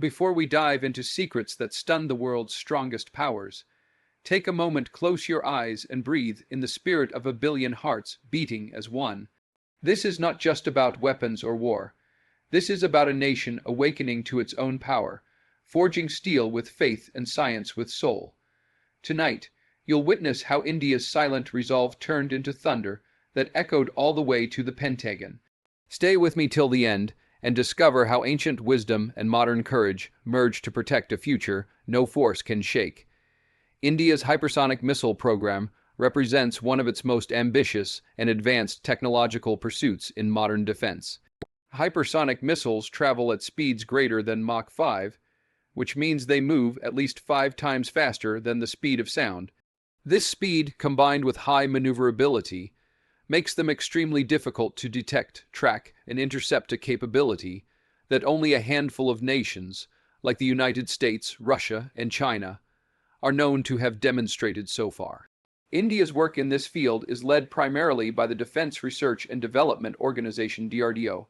Before we dive into secrets that stun the world's strongest powers, take a moment, close your eyes, and breathe in the spirit of a billion hearts beating as one. This is not just about weapons or war. This is about a nation awakening to its own power, forging steel with faith and science with soul. Tonight, you'll witness how India's silent resolve turned into thunder that echoed all the way to the Pentagon. Stay with me till the end and discover how ancient wisdom and modern courage merge to protect a future no force can shake. India's hypersonic missile program represents one of its most ambitious and advanced technological pursuits in modern defense. Hypersonic missiles travel at speeds greater than Mach 5, which means they move at least 5 times faster than the speed of sound. This speed, combined with high maneuverability, makes them extremely difficult to detect, track, and intercept, a capability that only a handful of nations, like the United States, Russia, and China, are known to have demonstrated so far. India's work in this field is led primarily by the Defense Research and Development Organization (DRDO),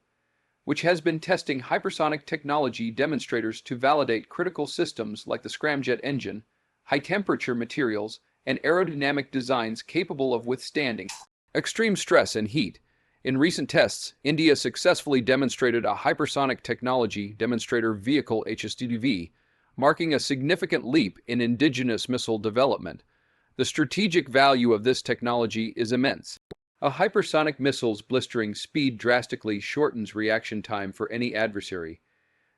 which has been testing hypersonic technology demonstrators to validate critical systems like the scramjet engine, high-temperature materials, and aerodynamic designs capable of withstanding extreme stress and heat. In recent tests, India successfully demonstrated a hypersonic technology demonstrator vehicle (HSTDV), marking a significant leap in indigenous missile development. The strategic value of this technology is immense. A hypersonic missile's blistering speed drastically shortens reaction time for any adversary,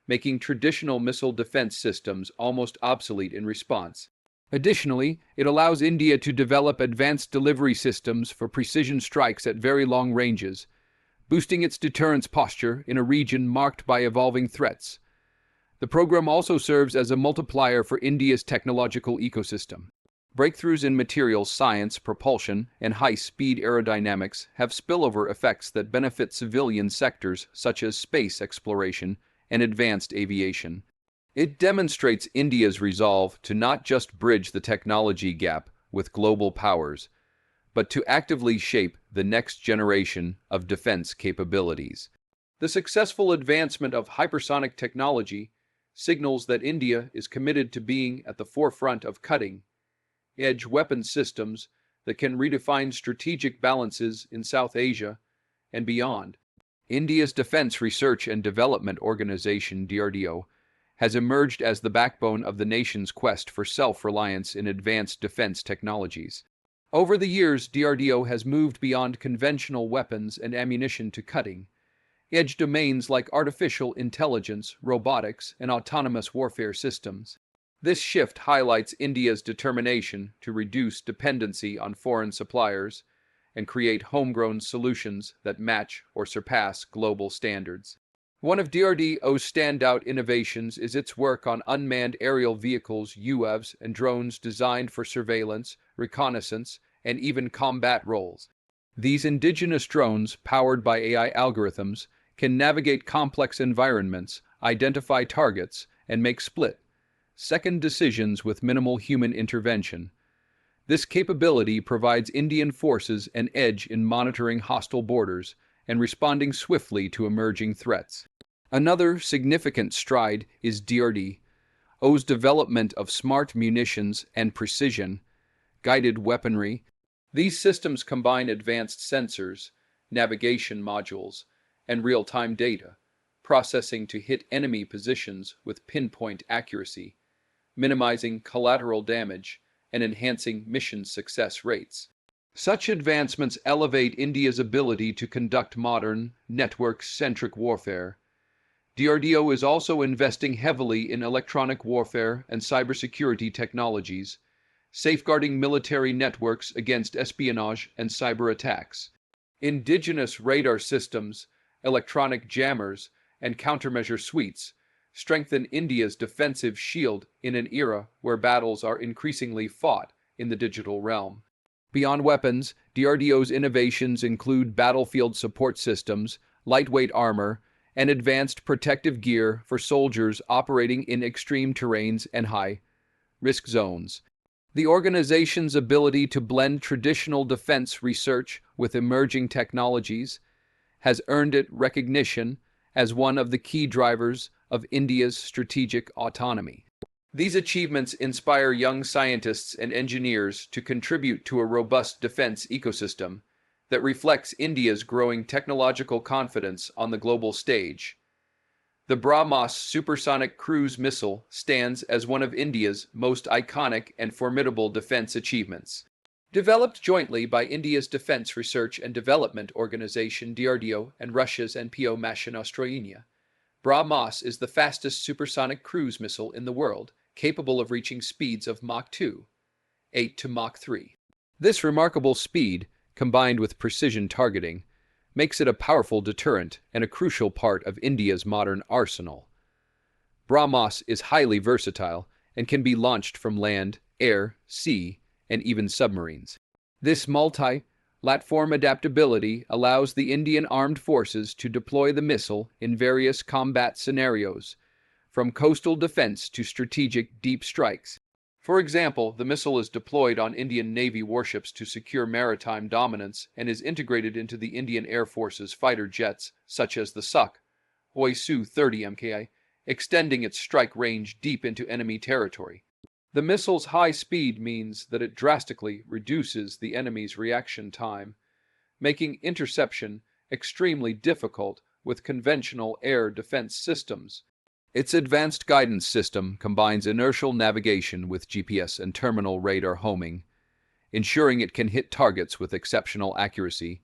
making traditional missile defense systems almost obsolete in response. Additionally, it allows India to develop advanced delivery systems for precision strikes at very long ranges, boosting its deterrence posture in a region marked by evolving threats. The program also serves as a multiplier for India's technological ecosystem. Breakthroughs in materials science, propulsion, and high-speed aerodynamics have spillover effects that benefit civilian sectors such as space exploration and advanced aviation. It demonstrates India's resolve to not just bridge the technology gap with global powers, but to actively shape the next generation of defense capabilities. The successful advancement of hypersonic technology signals that India is committed to being at the forefront of cutting-edge weapon systems that can redefine strategic balances in South Asia and beyond. India's Defense Research and Development Organization (DRDO) has emerged as the backbone of the nation's quest for self-reliance in advanced defense technologies. Over the years, DRDO has moved beyond conventional weapons and ammunition to cutting-edge domains like artificial intelligence, robotics, and autonomous warfare systems. This shift highlights India's determination to reduce dependency on foreign suppliers and create homegrown solutions that match or surpass global standards. One of DRDO's standout innovations is its work on unmanned aerial vehicles (UAVs) and drones designed for surveillance, reconnaissance, and even combat roles. These indigenous drones, powered by AI algorithms, can navigate complex environments, identify targets, and make split-second decisions with minimal human intervention. This capability provides Indian forces an edge in monitoring hostile borders and responding swiftly to emerging threats. Another significant stride is DRDO's development of smart munitions and precision-guided weaponry. These systems combine advanced sensors, navigation modules, and real-time data processing to hit enemy positions with pinpoint accuracy, minimizing collateral damage and enhancing mission success rates. Such advancements elevate India's ability to conduct modern, network-centric warfare. DRDO is also investing heavily in electronic warfare and cybersecurity technologies, safeguarding military networks against espionage and cyber attacks. Indigenous radar systems, electronic jammers, and countermeasure suites strengthen India's defensive shield in an era where battles are increasingly fought in the digital realm. Beyond weapons, DRDO's innovations include battlefield support systems, lightweight armor, and advanced protective gear for soldiers operating in extreme terrains and high-risk zones. The organization's ability to blend traditional defense research with emerging technologies has earned it recognition as one of the key drivers of India's strategic autonomy. These achievements inspire young scientists and engineers to contribute to a robust defense ecosystem that reflects India's growing technological confidence on the global stage. The BrahMos supersonic cruise missile stands as one of India's most iconic and formidable defense achievements. Developed jointly by India's Defense Research and Development Organization DRDO and Russia's NPO Mashinostroyenia, BrahMos is the fastest supersonic cruise missile in the world, capable of reaching speeds of Mach 2, 8 to Mach 3. This remarkable speed, combined with precision targeting, makes it a powerful deterrent and a crucial part of India's modern arsenal. BrahMos is highly versatile and can be launched from land, air, sea, and even submarines. This multi-platform adaptability allows the Indian Armed Forces to deploy the missile in various combat scenarios, from coastal defense to strategic deep strikes. For example, the missile is deployed on Indian Navy warships to secure maritime dominance and is integrated into the Indian Air Force's fighter jets, such as the Sukhoi Su-30 Mki, extending its strike range deep into enemy territory. The missile's high speed means that it drastically reduces the enemy's reaction time, making interception extremely difficult with conventional air defense systems. Its advanced guidance system combines inertial navigation with GPS and terminal radar homing, ensuring it can hit targets with exceptional accuracy.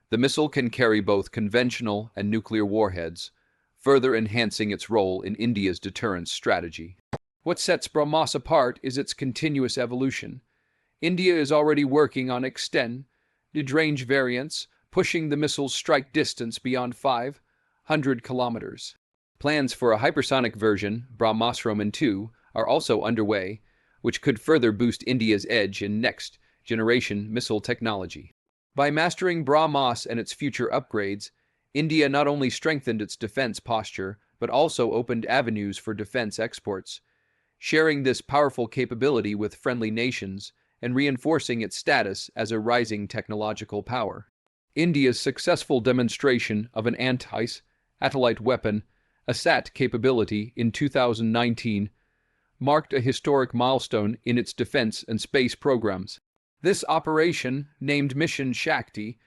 The missile can carry both conventional and nuclear warheads, further enhancing its role in India's deterrence strategy. What sets BrahMos apart is its continuous evolution. India is already working on extended range variants, pushing the missile's strike distance beyond 500 kilometers. Plans for a hypersonic version, BrahMos Roman 2, are also underway, which could further boost India's edge in next-generation missile technology. By mastering BrahMos and its future upgrades, India not only strengthened its defense posture, but also opened avenues for defense exports, sharing this powerful capability with friendly nations and reinforcing its status as a rising technological power. India's successful demonstration of an anti-satellite weapon ASAT capability in 2019 marked a historic milestone in its defense and space programs. This operation, named Mission Shakti,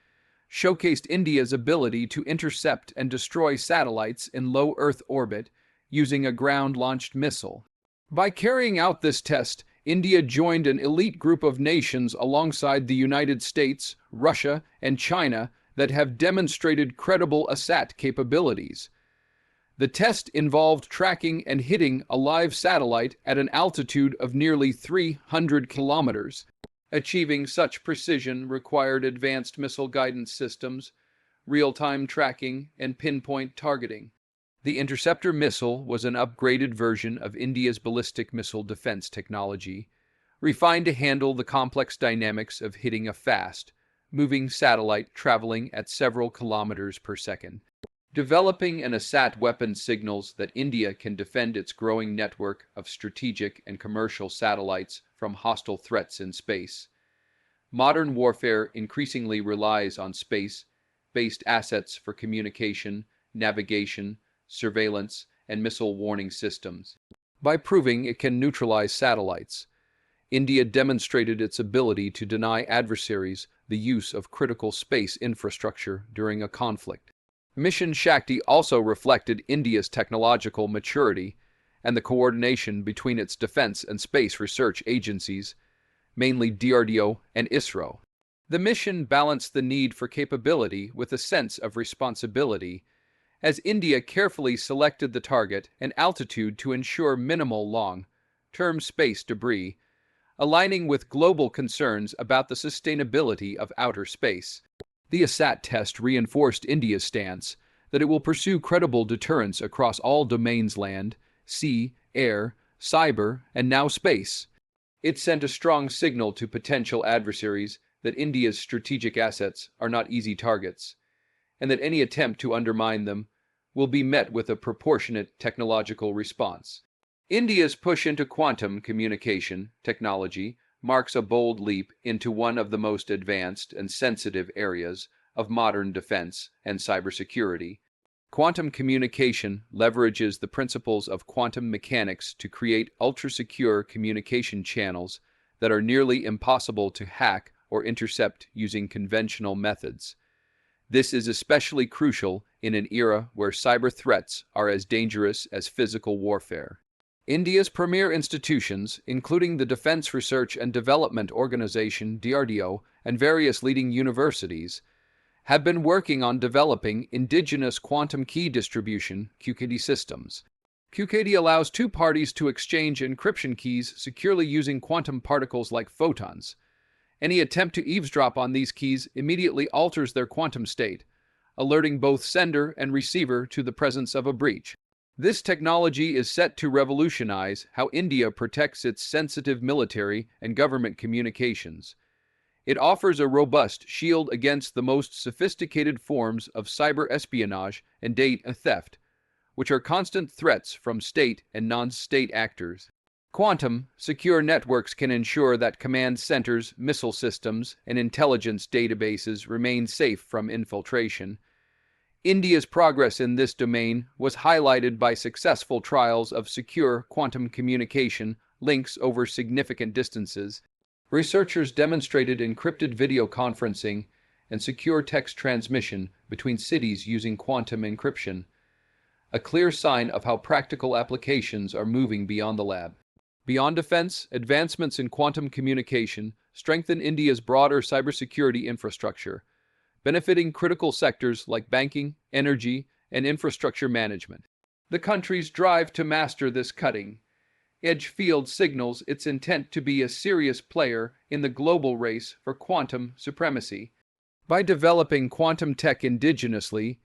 showcased India's ability to intercept and destroy satellites in low Earth orbit using a ground-launched missile. By carrying out this test, India joined an elite group of nations alongside the United States, Russia, and China that have demonstrated credible ASAT capabilities. The test involved tracking and hitting a live satellite at an altitude of nearly 300 kilometers. Achieving such precision required advanced missile guidance systems, real-time tracking, and pinpoint targeting. The interceptor missile was an upgraded version of India's ballistic missile defense technology, refined to handle the complex dynamics of hitting a fast, moving satellite traveling at several kilometers per second. Developing an ASAT weapon signals that India can defend its growing network of strategic and commercial satellites from hostile threats in space. Modern warfare increasingly relies on space-based assets for communication, navigation, surveillance, and missile warning systems. By proving it can neutralize satellites, India demonstrated its ability to deny adversaries the use of critical space infrastructure during a conflict. Mission Shakti also reflected India's technological maturity and the coordination between its defense and space research agencies, mainly DRDO and ISRO. The mission balanced the need for capability with a sense of responsibility, as India carefully selected the target and altitude to ensure minimal long-term space debris, aligning with global concerns about the sustainability of outer space. The ASAT test reinforced India's stance that it will pursue credible deterrence across all domains: land, sea, air, cyber, and now space. It sent a strong signal to potential adversaries that India's strategic assets are not easy targets, and that any attempt to undermine them will be met with a proportionate technological response. India's push into quantum communication technology marks a bold leap into one of the most advanced and sensitive areas of modern defense and cybersecurity. Quantum communication leverages the principles of quantum mechanics to create ultra-secure communication channels that are nearly impossible to hack or intercept using conventional methods. This is especially crucial in an era where cyber threats are as dangerous as physical warfare. India's premier institutions, including the Defense Research and Development Organization (DRDO) and various leading universities, have been working on developing indigenous quantum key distribution (QKD) systems. QKD allows two parties to exchange encryption keys securely using quantum particles like photons. Any attempt to eavesdrop on these keys immediately alters their quantum state, alerting both sender and receiver to the presence of a breach. This technology is set to revolutionize how India protects its sensitive military and government communications. It offers a robust shield against the most sophisticated forms of cyber espionage and data theft, which are constant threats from state and non-state actors. Quantum secure networks can ensure that command centers, missile systems, and intelligence databases remain safe from infiltration. India's progress in this domain was highlighted by successful trials of secure quantum communication links over significant distances. Researchers demonstrated encrypted video conferencing and secure text transmission between cities using quantum encryption, a clear sign of how practical applications are moving beyond the lab. Beyond defense, advancements in quantum communication strengthen India's broader cybersecurity infrastructure, benefiting critical sectors like banking, energy, and infrastructure management. The country's drive to master this cutting-edge field signals its intent to be a serious player in the global race for quantum supremacy. By developing quantum tech indigenously,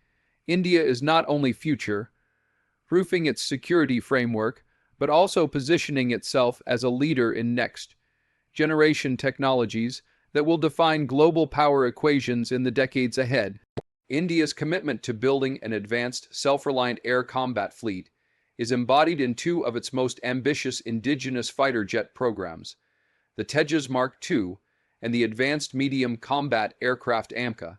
India is not only future-proofing its security framework, but also positioning itself as a leader in next-generation technologies that will define global power equations in the decades ahead. India's commitment to building an advanced, self-reliant air combat fleet is embodied in two of its most ambitious indigenous fighter jet programs, the Tejas Mark II and the Advanced Medium Combat Aircraft AMCA.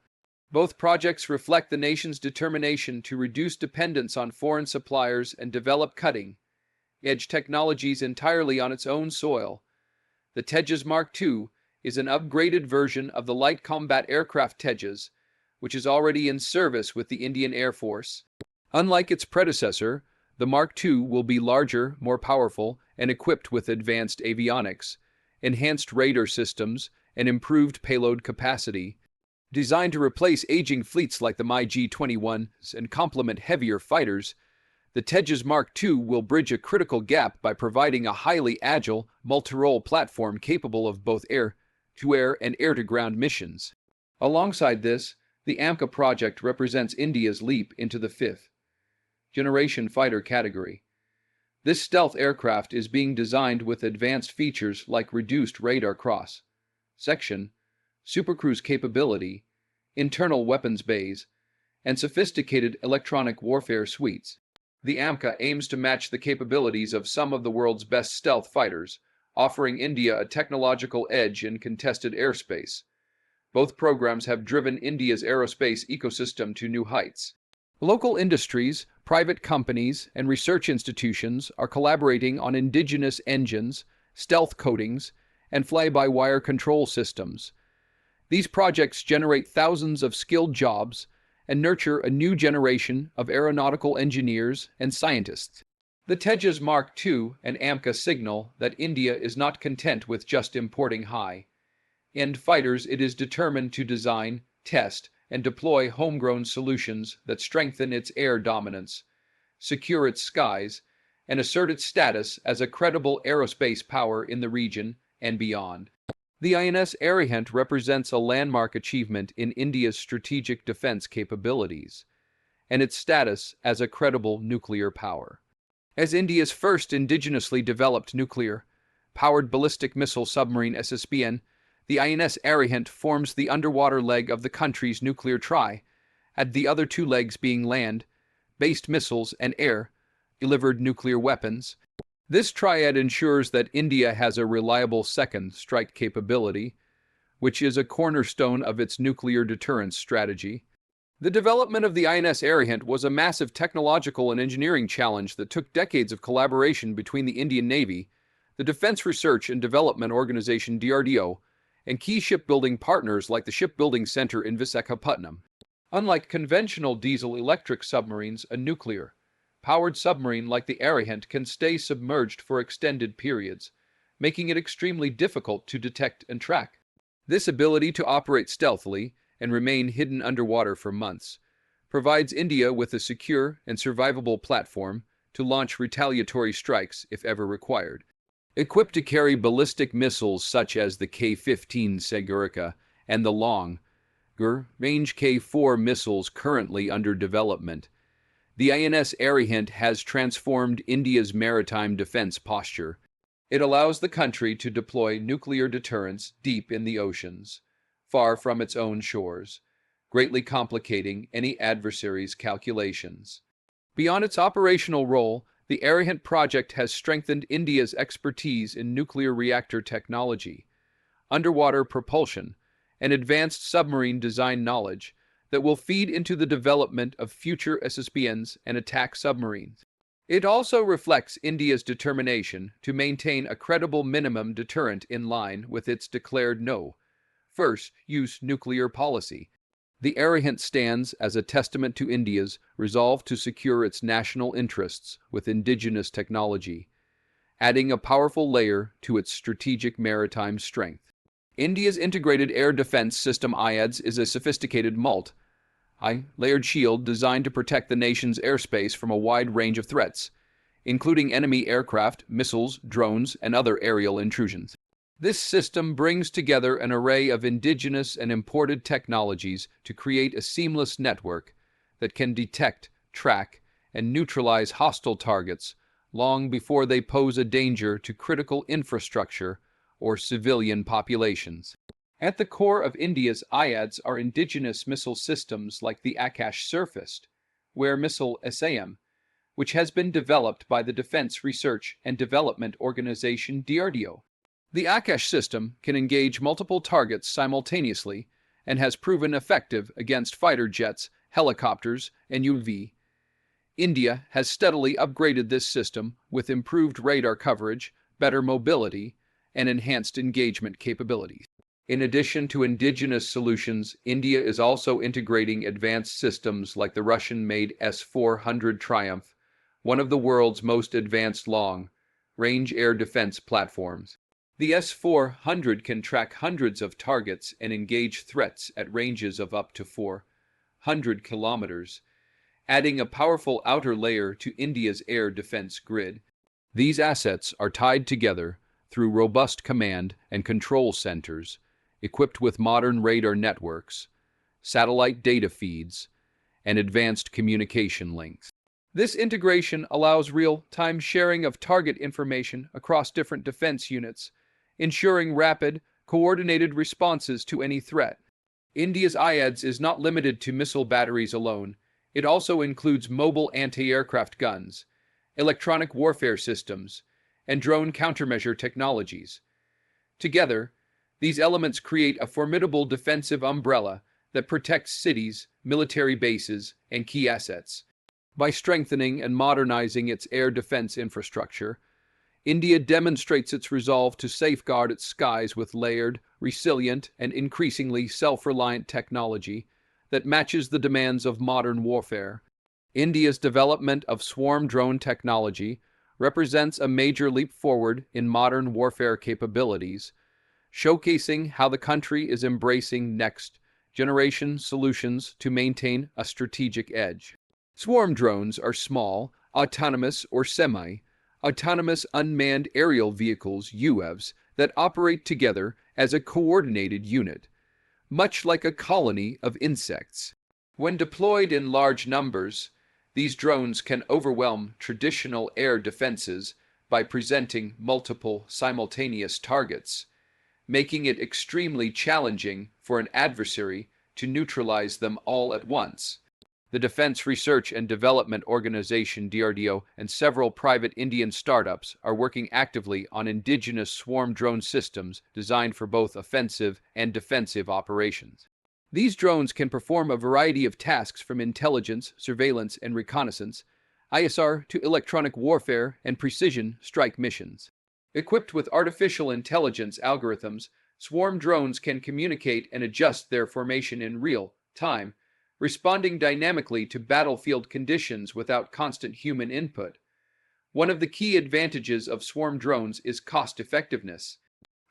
Both projects reflect the nation's determination to reduce dependence on foreign suppliers and develop cutting-edge technologies entirely on its own soil. The Tejas Mark II is an upgraded version of the light combat aircraft Tejas, which is already in service with the Indian Air Force. Unlike its predecessor, the Mark II will be larger, more powerful, and equipped with advanced avionics, enhanced radar systems, and improved payload capacity. Designed to replace aging fleets like the MiG-21s and complement heavier fighters, the Tejas Mark II will bridge a critical gap by providing a highly agile, multi-role platform capable of both air-to-air and air-to-ground missions. Alongside this, the AMCA project represents India's leap into the fifth-generation fighter category. This stealth aircraft is being designed with advanced features like reduced radar cross-section, supercruise capability, internal weapons bays, and sophisticated electronic warfare suites. The AMCA aims to match the capabilities of some of the world's best stealth fighters, offering India a technological edge in contested airspace. Both programs have driven India's aerospace ecosystem to new heights. Local industries, private companies, and research institutions are collaborating on indigenous engines, stealth coatings, and fly-by-wire control systems. These projects generate thousands of skilled jobs and nurture a new generation of aeronautical engineers and scientists. The Tejas Mark II and AMCA signal that India is not content with just importing high-end fighters. It is determined to design, test, and deploy homegrown solutions that strengthen its air dominance, secure its skies, and assert its status as a credible aerospace power in the region and beyond. The INS Arihant represents a landmark achievement in India's strategic defense capabilities and its status as a credible nuclear power. As India's first indigenously developed nuclear-powered ballistic missile submarine SSBN, the INS Arihant forms the underwater leg of the country's nuclear triad, the other two legs being land-based missiles and air-delivered nuclear weapons. This triad ensures that India has a reliable second strike capability, which is a cornerstone of its nuclear deterrence strategy. The development of the INS Arihant was a massive technological and engineering challenge that took decades of collaboration between the Indian Navy, the Defense Research and Development Organization DRDO, and key shipbuilding partners like the Shipbuilding Center in Visakhapatnam. Unlike conventional diesel-electric submarines, a nuclear-powered submarine like the Arihant can stay submerged for extended periods, making it extremely difficult to detect and track. This ability to operate stealthily and remain hidden underwater for months provides India with a secure and survivable platform to launch retaliatory strikes if ever required. Equipped to carry ballistic missiles such as the K-15 Sagurika and the long-range K-4 missiles currently under development, the INS Arihant has transformed India's maritime defense posture. It allows the country to deploy nuclear deterrence deep in the oceans, far from its own shores, greatly complicating any adversary's calculations. Beyond its operational role, the Arihant project has strengthened India's expertise in nuclear reactor technology, underwater propulsion, and advanced submarine design knowledge that will feed into the development of future SSBNs and attack submarines. It also reflects India's determination to maintain a credible minimum deterrent in line with its declared no-first-use nuclear policy. The Arihant stands as a testament to India's resolve to secure its national interests with indigenous technology, adding a powerful layer to its strategic maritime strength. India's Integrated Air Defense System IADS is a sophisticated multi-layered shield designed to protect the nation's airspace from a wide range of threats, including enemy aircraft, missiles, drones, and other aerial intrusions. This system brings together an array of indigenous and imported technologies to create a seamless network that can detect, track, and neutralize hostile targets long before they pose a danger to critical infrastructure or civilian populations. At the core of India's IADS are indigenous missile systems like the Akash surface-to-air missile SAM, which has been developed by the Defense Research and Development Organization DRDO. The Akash system can engage multiple targets simultaneously and has proven effective against fighter jets, helicopters, and UAV. India has steadily upgraded this system with improved radar coverage, better mobility, and enhanced engagement capabilities. In addition to indigenous solutions, India is also integrating advanced systems like the Russian-made S-400 Triumph, one of the world's most advanced long-range air defense platforms. The S-400 can track hundreds of targets and engage threats at ranges of up to 400 kilometers, adding a powerful outer layer to India's air defense grid. These assets are tied together through robust command and control centers, equipped with modern radar networks, satellite data feeds, and advanced communication links. This integration allows real-time sharing of target information across different defense units, ensuring rapid, coordinated responses to any threat. India's IADS is not limited to missile batteries alone. It also includes mobile anti-aircraft guns, electronic warfare systems, and drone countermeasure technologies. Together, these elements create a formidable defensive umbrella that protects cities, military bases, and key assets. By strengthening and modernizing its air defense infrastructure, India demonstrates its resolve to safeguard its skies with layered, resilient, and increasingly self-reliant technology that matches the demands of modern warfare. India's development of swarm drone technology represents a major leap forward in modern warfare capabilities, showcasing how the country is embracing next-generation solutions to maintain a strategic edge. Swarm drones are small, autonomous or semi-autonomous unmanned aerial vehicles (UAVs) that operate together as a coordinated unit, much like a colony of insects. When deployed in large numbers, these drones can overwhelm traditional air defenses by presenting multiple simultaneous targets, making it extremely challenging for an adversary to neutralize them all at once. The Defense Research and Development Organization DRDO and several private Indian startups are working actively on indigenous swarm drone systems designed for both offensive and defensive operations. These drones can perform a variety of tasks from intelligence, surveillance, and reconnaissance, ISR, to electronic warfare and precision strike missions. Equipped with artificial intelligence algorithms, swarm drones can communicate and adjust their formation in real time, responding dynamically to battlefield conditions without constant human input. One of the key advantages of swarm drones is cost effectiveness.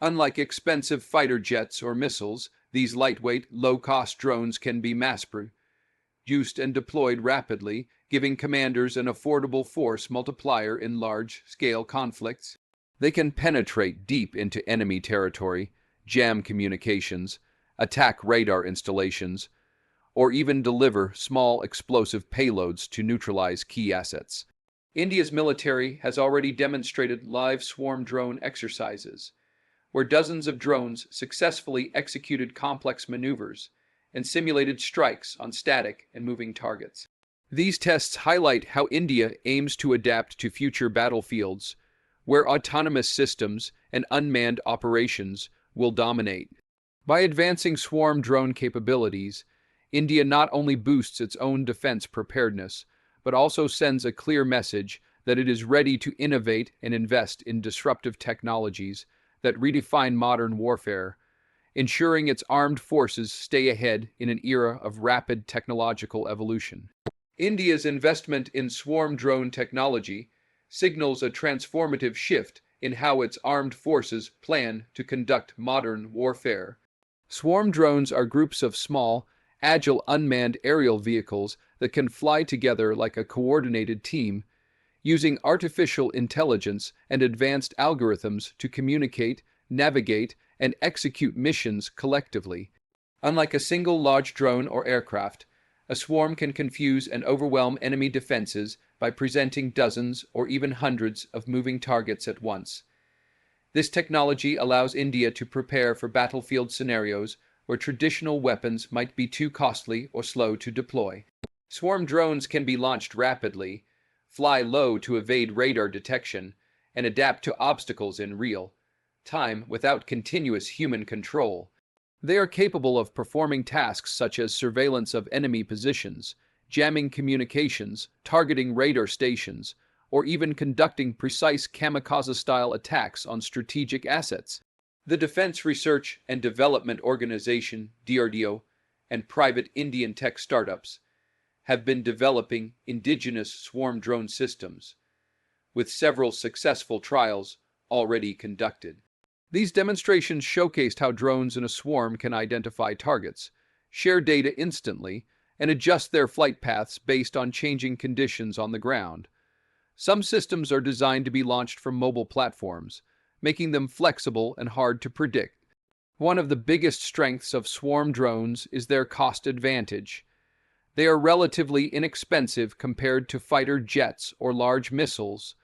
Unlike expensive fighter jets or missiles, these lightweight, low-cost drones can be mass-produced and deployed rapidly, giving commanders an affordable force multiplier in large-scale conflicts. They can penetrate deep into enemy territory, jam communications, attack radar installations, or even deliver small explosive payloads to neutralize key assets. India's military has already demonstrated live swarm drone exercises, where dozens of drones successfully executed complex maneuvers and simulated strikes on static and moving targets. These tests highlight how India aims to adapt to future battlefields, where autonomous systems and unmanned operations will dominate. By advancing swarm drone capabilities, India not only boosts its own defense preparedness, but also sends a clear message that it is ready to innovate and invest in disruptive technologies that redefine modern warfare, ensuring its armed forces stay ahead in an era of rapid technological evolution. India's investment in swarm drone technology signals a transformative shift in how its armed forces plan to conduct modern warfare. Swarm drones are groups of small, agile unmanned aerial vehicles that can fly together like a coordinated team, using artificial intelligence and advanced algorithms to communicate, navigate, and execute missions collectively. Unlike a single large drone or aircraft, a swarm can confuse and overwhelm enemy defenses by presenting dozens or even hundreds of moving targets at once. This technology allows India to prepare for battlefield scenarios where traditional weapons might be too costly or slow to deploy. Swarm drones can be launched rapidly, fly low to evade radar detection, and adapt to obstacles in real time without continuous human control. They are capable of performing tasks such as surveillance of enemy positions, jamming communications, targeting radar stations, or even conducting precise kamikaze-style attacks on strategic assets. The Defense Research and Development Organization, DRDO, and private Indian tech startups have been developing indigenous swarm drone systems, with several successful trials already conducted. These demonstrations showcased how drones in a swarm can identify targets, share data instantly, and adjust their flight paths based on changing conditions on the ground. Some systems are designed to be launched from mobile platforms, making them flexible and hard to predict. One of the biggest strengths of swarm drones is their cost advantage. They are relatively inexpensive compared to fighter jets or large missiles,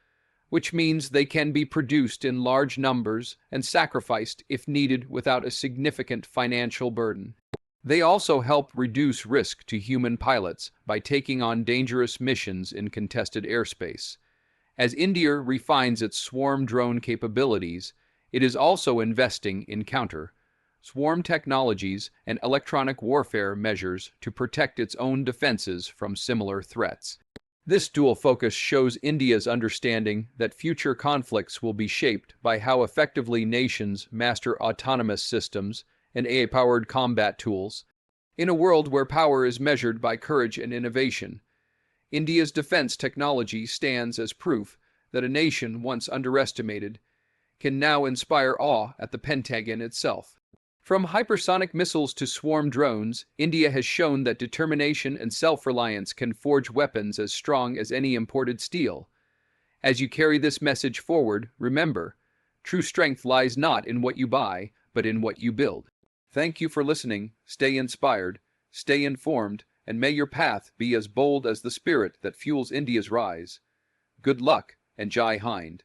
which means they can be produced in large numbers and sacrificed if needed without a significant financial burden. They also help reduce risk to human pilots by taking on dangerous missions in contested airspace. As India refines its swarm drone capabilities, it is also investing in counter-swarm technologies and electronic warfare measures to protect its own defenses from similar threats. This dual focus shows India's understanding that future conflicts will be shaped by how effectively nations master autonomous systems and AI-powered combat tools. In a world where power is measured by courage and innovation, India's defense technology stands as proof that a nation once underestimated can now inspire awe at the Pentagon itself. From hypersonic missiles to swarm drones, India has shown that determination and self-reliance can forge weapons as strong as any imported steel. As you carry this message forward, remember, true strength lies not in what you buy, but in what you build. Thank you for listening. Stay inspired, stay informed, and may your path be as bold as the spirit that fuels India's rise. Good luck and Jai Hind.